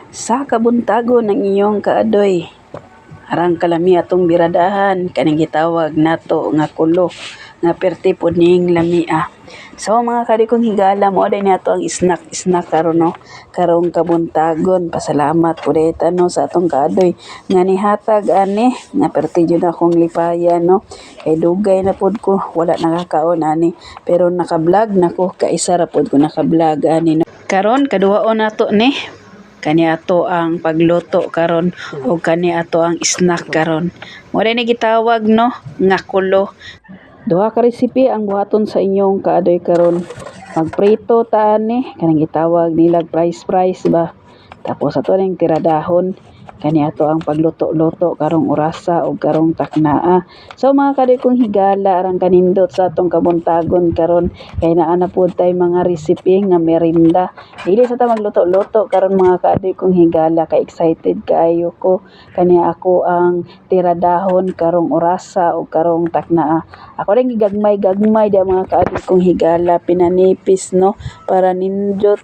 Sa kabuntago ng iyong kaadoy, arang kalami atong biradahan kaning gitawag nato nga kulo nga perti pod ning lamia. So mga kadi kong higala mo day nato ang snack karon no karong kabuntagon. Pasalamat pud no sa atong kaadoy nga nihatag ani nga perti jud akong lipayan no. Kay dugay na pod ko wala nakakaon ani pero naka-vlog nako kaisa ra pod ko naka-vlog ani no. Karon kaduhaon nato ni kani ato ang pagluto karon o kani ato ang snack karon. Mo ni gitawag no nga kulo. Duha ka recipe ang buhaton sa inyong kaadoy karon. Magprito ta ani kanang gitawag nilag fries ba. Tapos ato ning tiradahon kani ato ang pagluto-luto karong orasa o karong taknaa. So mga kadi kong higala arang kanindot sa atong kabuntagon karon kay naa na pud tay mga recipe nga merinda. Dili sa ta magluto-luto karon mga kadi kong higala kay excited kaayo ko kani ako ang tiradahon karong orasa o karong taknaa. Ako ring gigagmay-gagmay da mga kadi kong higala pinanipis no para nindot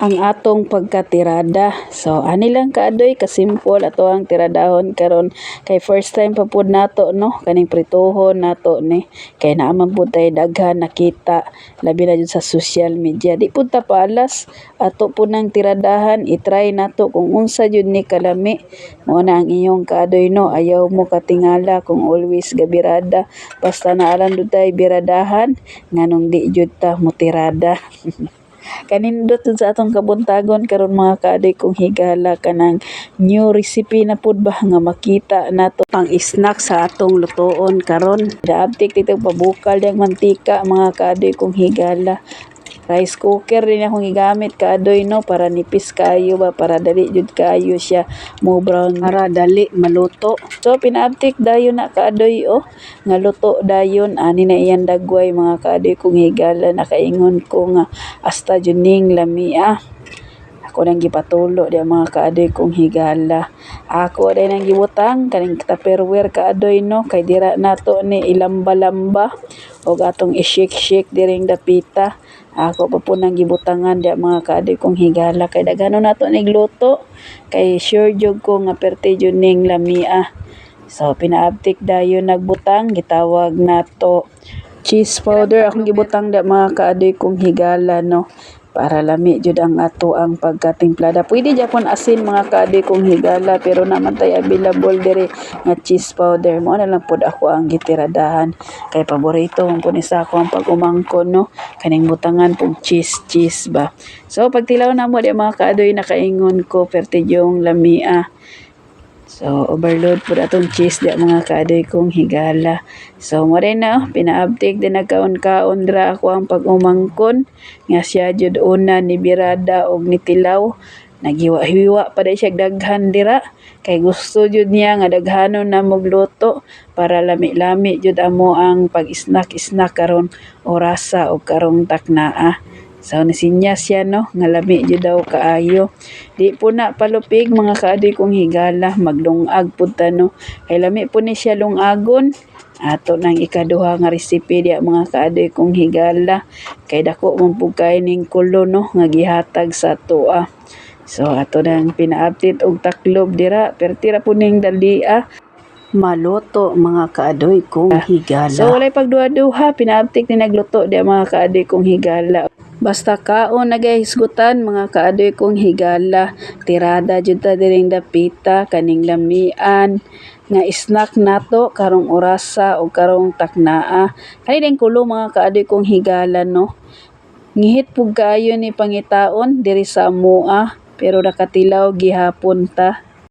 ang atong pagkatirada. So ani lang kaadoy kasimple ato ang tiradahon karon kay first time pa pud nato no kaning pritohon nato ni kay naaman pud tay daghan nakita labi na jud sa social media. Di pud ta paalas ato pud nang tiradahan i-try nato kung unsa jud ni kalami. Mao na ang inyong kaadoy no ayaw mo katingala kung always gabirada basta naalan jud tay biradahan nganong di jud ta motirada. Kanindot sa atong kabuntagon karon mga kaadoy kong higala kanang new recipe na pud ba nga makita nato pang snack sa atong lutoon karon. Daabtik dito pabukal yang mantika mga kaadoy kong higala. Rice cooker din akong gigamit kaadoy no para nipis kayo ba para dali jud kayo siya mo brown para dali maluto. So pinaabtik dayon na kaadoy nga luto dayon ani na iyang dagway mga kaadoy kong higala. Nakaingon ko nga hasta jud ning lamia. Ako nang gipatulo di mga kaadoy kong higala. Ako day nang gibutang kaning tupperware kaadoy no kay dira nato ni ilamba-lamba og atong i-shake diring dapita. Ako pa po nang gibutangan di mga kaadoy kong higala kay daghanon nato nigluto kay sure jud ko nga perti jud ning lamia. So pinaabtik dayon nagbutang gitawag nato cheese powder akong gibutang di mga kaadoy kong higala no para lami jud ang ato ang pagkatimplada. Pwede japon asin mga kaadoy kong higala pero naman tay available diri nga cheese powder. Mao na lang pud ako ang gitiradahan kay paborito man pud sa ako ang pag-umangkon no kaning butangan pug cheese ba. So pagtilaw na mo di mga kaadoy nakaingon ko perti yung lamia. So overload pud atong cheese di mga kaadoy kong higala. So mo rin na pinaabtik din nagkaon-kaon dra ako ang pag-umangkon nga siya jud una ni birada og nitilaw. Naghiwa-hiwa pa day siya daghan dira kay gusto jud niya nga daghanon na magluto para lami-lami jud amo ang pag-snack karon orasa o karong taknaa. So nasinya siya no nga lami jud daw kaayo. Di po na palupig mga kaadoy kong higala maglungag pud ta no kay lami po ni siya lungagon. Ato nang ikaduha nga recipe dia mga kaadoy kong higala kay dako man pud kay ning kulo no nga gihatag sa atoa. So ato nang pinaabtit og taklob dira perti ra po ning dalia maluto mga kaadoy kong higala. So walay pagduha-duha pinaabtik ni nagluto dia mga kaadoy kong higala. Basta kaon nagahisgutan mga kaadoy kong higala. Tirada jud ta diring dapita kaning lamian nga snack nato karong orasa o karong taknaa. Kani ding kulo mga kaadoy kong higala no. Ngihit pug kaayo ni pangitaon diri sa amoa pero nakatilaw gihapon ta.